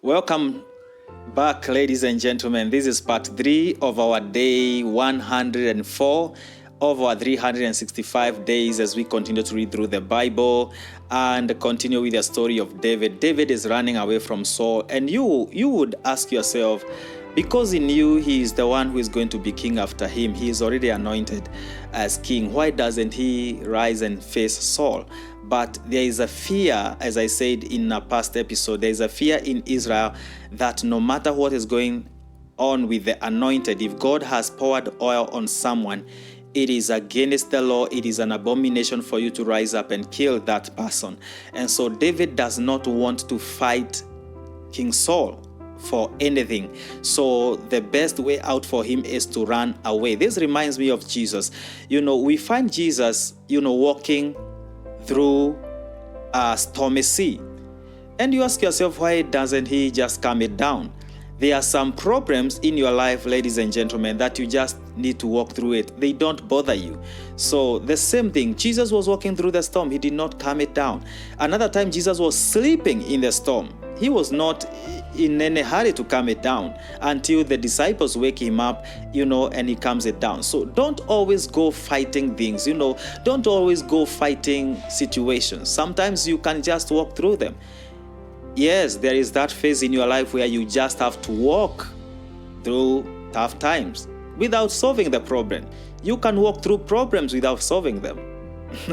Welcome back, ladies and gentlemen. This is part 3 of our day 104 of our 365 days as we continue to read through the Bible and continue with the story of David. David is running away from Saul, and you would ask yourself, because he knew he is the one who is going to be king after him, he is already anointed as king, why doesn't he rise and face Saul? But there is a fear, as I said in a past episode, there is a fear in Israel that no matter what is going on with the anointed, if God has poured oil on someone, it is against the law. It is an abomination for you to rise up and kill that person. And so David does not want to fight King Saul for anything. So the best way out for him is to run away. This reminds me of Jesus. We find Jesus, walking through a stormy sea. And you ask yourself, why doesn't he just calm it down? There are some problems in your life, ladies and gentlemen, that you just need to walk through it. They don't bother you. So the same thing, Jesus was walking through the storm. He did not calm it down. Another time, Jesus was sleeping in the storm. He was not in any hurry to calm it down until the disciples wake him up, and he calms it down. So don't always go fighting things, don't always go fighting situations. Sometimes you can just walk through them. Yes, there is that phase in your life where you just have to walk through tough times without solving the problem. You can walk through problems without solving them.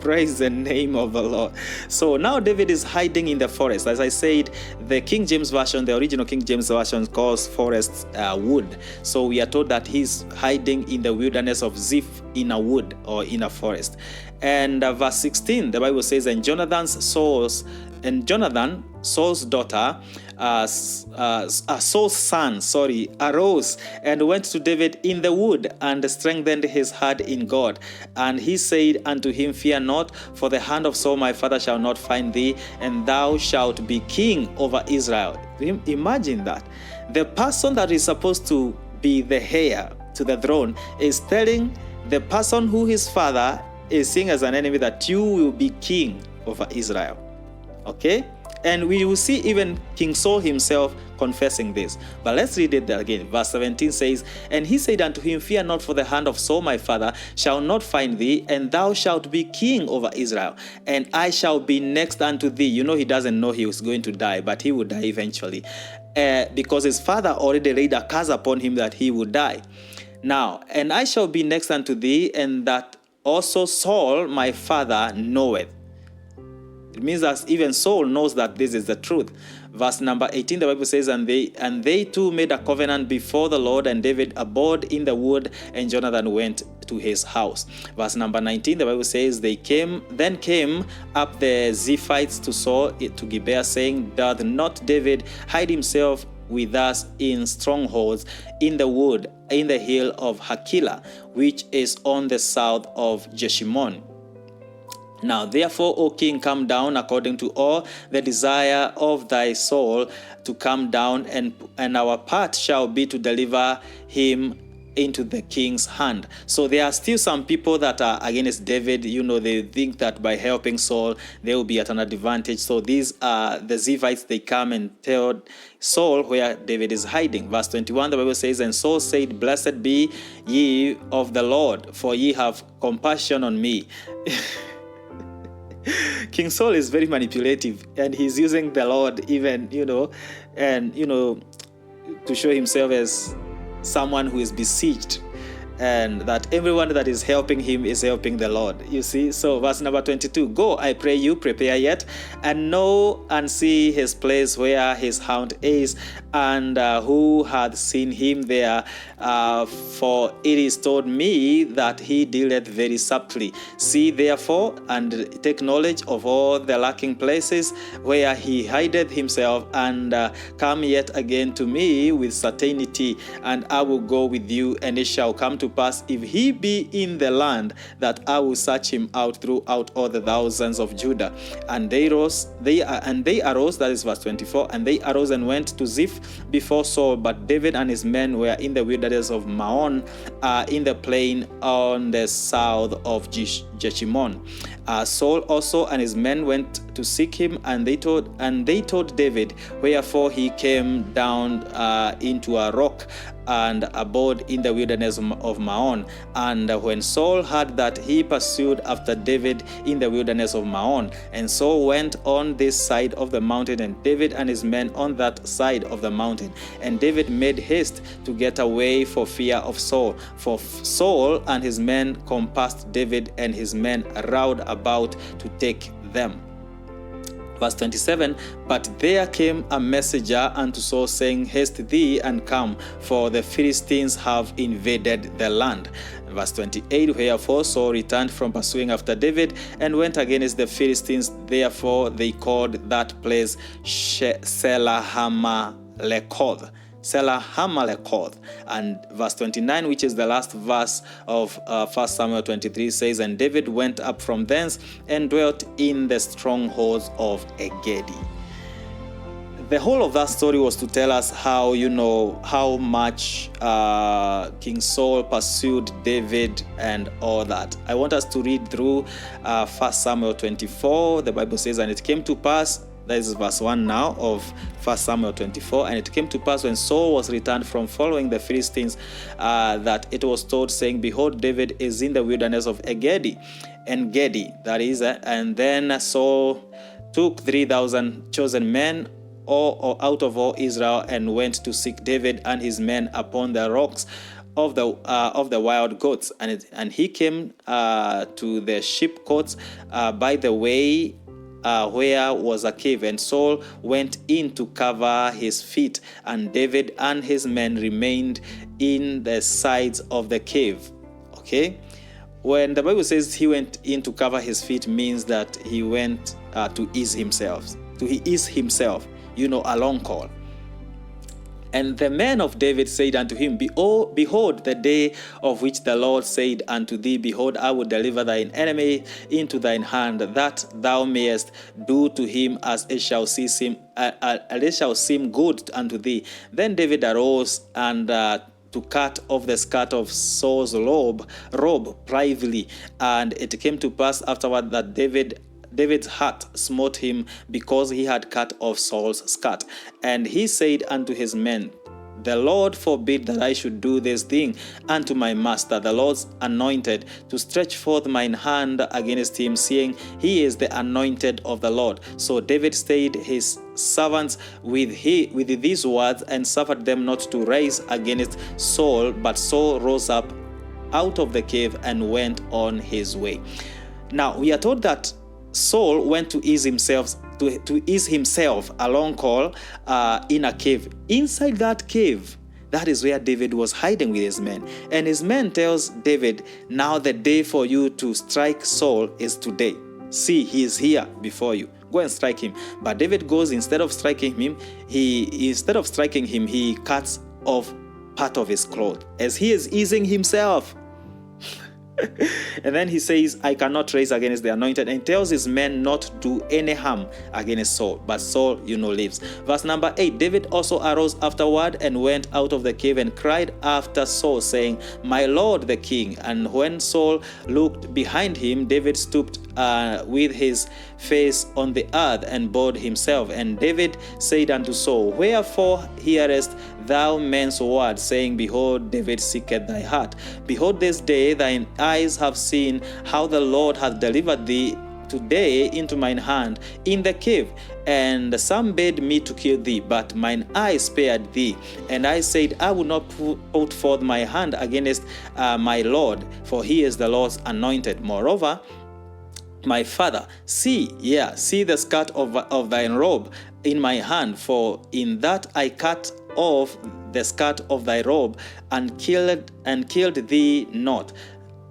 Praise the name of the Lord. So now David is hiding in the forest. As I said, the King James Version, the original King James Version calls forests wood. So we are told that he's hiding in the wilderness of Ziph in a wood or in a forest. And verse 16, the Bible says, and Jonathan, Saul's daughter, Saul's son, arose and went to David in the wood and strengthened his heart in God. And he said unto him, fear not, for the hand of Saul my father shall not find thee, and thou shalt be king over Israel. Imagine that. The person that is supposed to be the heir to the throne is telling the person who his father is seeing as an enemy that you will be king over Israel. Okay? And we will see even King Saul himself confessing this. But let's read it again. Verse 17 says, and he said unto him, fear not, for the hand of Saul my father shall not find thee, and thou shalt be king over Israel, and I shall be next unto thee. He doesn't know he was going to die, but he would die eventually. Because his father already laid a curse upon him that he would die. Now, and I shall be next unto thee, and that also Saul my father knoweth. It means that even Saul knows that this is the truth. Verse number 18, the Bible says, and they two made a covenant before the Lord, and David abode in the wood, and Jonathan went to his house. Verse number 19, the Bible says, then came up the Ziphites to Saul to Gibeah, saying, doth not David hide himself with us in strongholds in the wood, in the hill of Hakilah, which is on the south of Jeshimon? Now, therefore, O king, come down according to all the desire of thy soul to come down, and our part shall be to deliver him into the king's hand. So there are still some people that are against David. They think that by helping Saul, they will be at an advantage. So these are the Ziphites. They come and tell Saul where David is hiding. Verse 21, the Bible says, and Saul said, blessed be ye of the Lord, for ye have compassion on me. King Saul is very manipulative, and he's using the Lord even, to show himself as someone who is besieged, and that everyone that is helping him is helping the Lord. You see? So verse number 22, go, I pray you, prepare yet, and know and see his place where his haunt is, and who hath seen him there, for it is told me that he dealeth very subtly. See therefore, and take knowledge of all the lurking places where he hideth himself, and come yet again to me with certainty, and I will go with you, and it shall come to pass, if he be in the land, that I will search him out throughout all the thousands of Judah. And they arose, that is verse 24, and they arose and went to Ziph before Saul, but David and his men were in the wilderness of Maon, in the plain on the south of Jeshimon. Saul also and his men went to seek him, and they told David, wherefore he came down into a rock and abode in the wilderness of Maon. And when Saul heard that, he pursued after David in the wilderness of Maon. And Saul went on this side of the mountain, and David and his men on that side of the mountain. And David made haste to get away for fear of Saul. For Saul and his men compassed David and his men round about to take them. Verse 27, but there came a messenger unto Saul, saying, haste thee and come, for the Philistines have invaded the land. Verse 28, wherefore Saul returned from pursuing after David and went against the Philistines. Therefore they called that place Selahama-lekoth. And verse 29, which is the last verse of 1 Samuel 23, says, and David went up from thence and dwelt in the strongholds of Engedi. The whole of that story was to tell us how much King Saul pursued David and all that. I want us to read through 1 Samuel 24. The Bible says, and it came to pass, that is verse 1 now of 1 Samuel 24. And it came to pass when Saul was returned from following the Philistines, that it was told, saying, behold, David is in the wilderness of Engedi, that is. And then Saul took 3,000 chosen men or out of all Israel, and went to seek David and his men upon the rocks of the wild goats. And he came to the sheep cotes by the way, where was a cave, and Saul went in to cover his feet, and David and his men remained in the sides of the cave. Okay, when the Bible says he went in to cover his feet, means that he went to ease himself, a long call. And the men of David said unto him, behold, the day of which the Lord said unto thee, behold, I will deliver thine enemy into thine hand, that thou mayest do to him as it shall seem good unto thee. Then David arose and to cut off the skirt of Saul's robe privily. And it came to pass afterward that David's heart smote him, because he had cut off Saul's skirt. And he said unto his men, the Lord forbid that I should do this thing unto my master, the Lord's anointed, to stretch forth mine hand against him, seeing he is the anointed of the Lord. So David stayed his servants with these words, and suffered them not to rise against Saul. But Saul rose up out of the cave and went on his way. Now we are told that Saul went to ease himself a long call in a cave. Inside that cave, that is where David was hiding with his men. And his men tells David, now the day for you to strike Saul is today. See, he is here before you. Go and strike him. But David goes, instead of striking him, he cuts off part of his cloth as he is easing himself. And then he says, I cannot raise against the anointed, and tells his men not to do any harm against Saul. But Saul, lives. Verse number 8, David also arose afterward and went out of the cave and cried after Saul, saying, my Lord the king. And when Saul looked behind him, David stooped with his face on the earth and bowed himself. And David said unto Saul, wherefore hearest thou men's word, saying, behold, David seeketh thy heart? Behold, this day thine eyes have seen how the Lord hath delivered thee today into mine hand in the cave. And some bade me to kill thee, but mine eye spared thee. And I said, I will not put forth my hand against my Lord, for he is the Lord's anointed. Moreover, my father, see the skirt of thine robe in my hand, for in that I cut off the skirt of thy robe and killed thee not.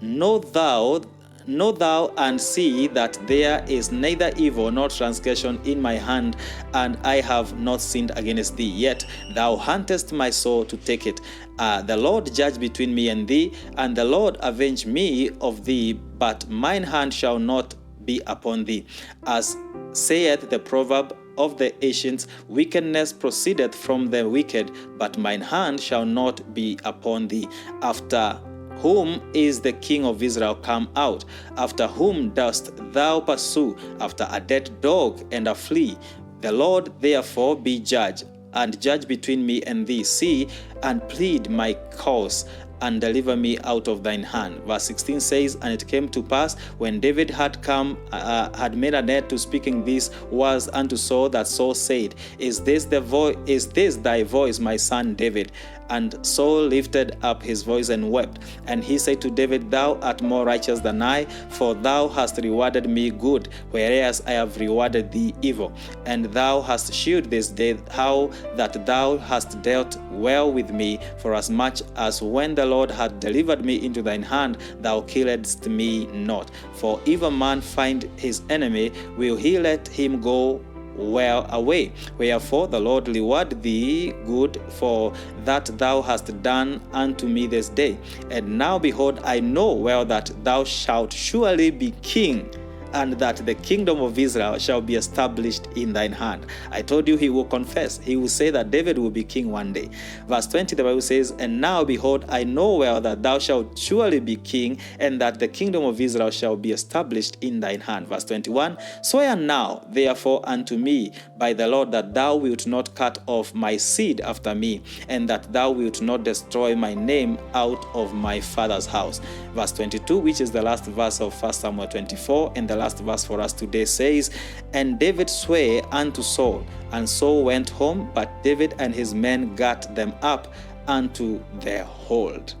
Know thou and see that there is neither evil nor transgression in my hand, and I have not sinned against thee. Yet thou huntest my soul to take it. The Lord judge between me and thee, and the Lord avenge me of thee, but mine hand shall not be upon thee. As saith the proverb of the ancients, wickedness proceedeth from the wicked, but mine hand shall not be upon thee. After whom is the king of Israel come out? After whom dost thou pursue? After a dead dog and a flea. The Lord therefore be judge, and judge between me and thee. See, and plead my cause, and deliver me out of thine hand. Verse 16 says, and it came to pass, when David had had made an end to speaking these words unto Saul, that Saul said, Is this thy voice, my son David? And Saul lifted up his voice and wept. And he said to David, Thou art more righteous than I, for thou hast rewarded me good, whereas I have rewarded thee evil. And thou hast shewed this day how that thou hast dealt well with me, for as much as when the Lord had delivered me into thine hand, thou killedst me not. For if a man find his enemy, will he let him go well away? Wherefore the Lord reward thee good for that thou hast done unto me this day. And now behold, I know well that thou shalt surely be king, and that the kingdom of Israel shall be established in thine hand. I told you he will confess. He will say that David will be king one day. Verse 20, the Bible says, and now behold, I know well that thou shalt surely be king, and that the kingdom of Israel shall be established in thine hand. Verse 21, swear now therefore unto me by the Lord that thou wilt not cut off my seed after me, and that thou wilt not destroy my name out of my father's house. Verse 22, which is the last verse of 1 Samuel 24, and the last verse for us today says, and David sware unto Saul, and Saul went home, but David and his men gat them up unto their hold.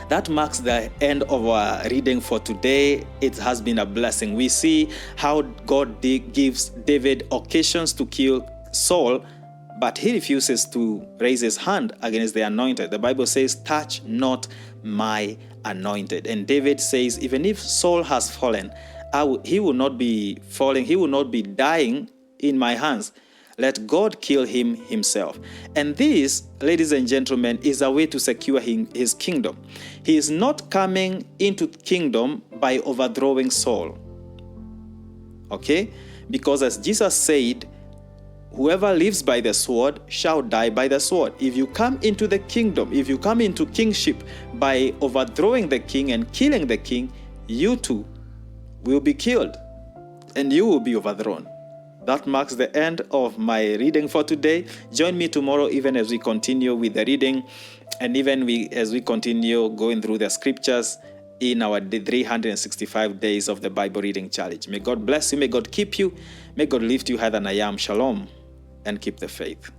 That marks the end of our reading for today. It has been a blessing. We see how God gives David occasions to kill Saul, but he refuses to raise his hand against the anointed. The Bible says, touch not my anointed. And David says, even if Saul has fallen, he will not be falling, he will not be dying in my hands. Let God kill him himself. And this, ladies and gentlemen, is a way to secure his kingdom. He is not coming into kingdom by overthrowing Saul. Okay? Because as Jesus said, whoever lives by the sword shall die by the sword. If you come into the kingdom, if you come into kingship by overthrowing the king and killing the king, you too will be killed and you will be overthrown. That marks the end of my reading for today. Join me tomorrow even as we continue with the reading, and even as we continue going through the scriptures in our 365 days of the Bible reading challenge. May God bless you. May God keep you. May God lift you higher than I am. Shalom, and keep the faith.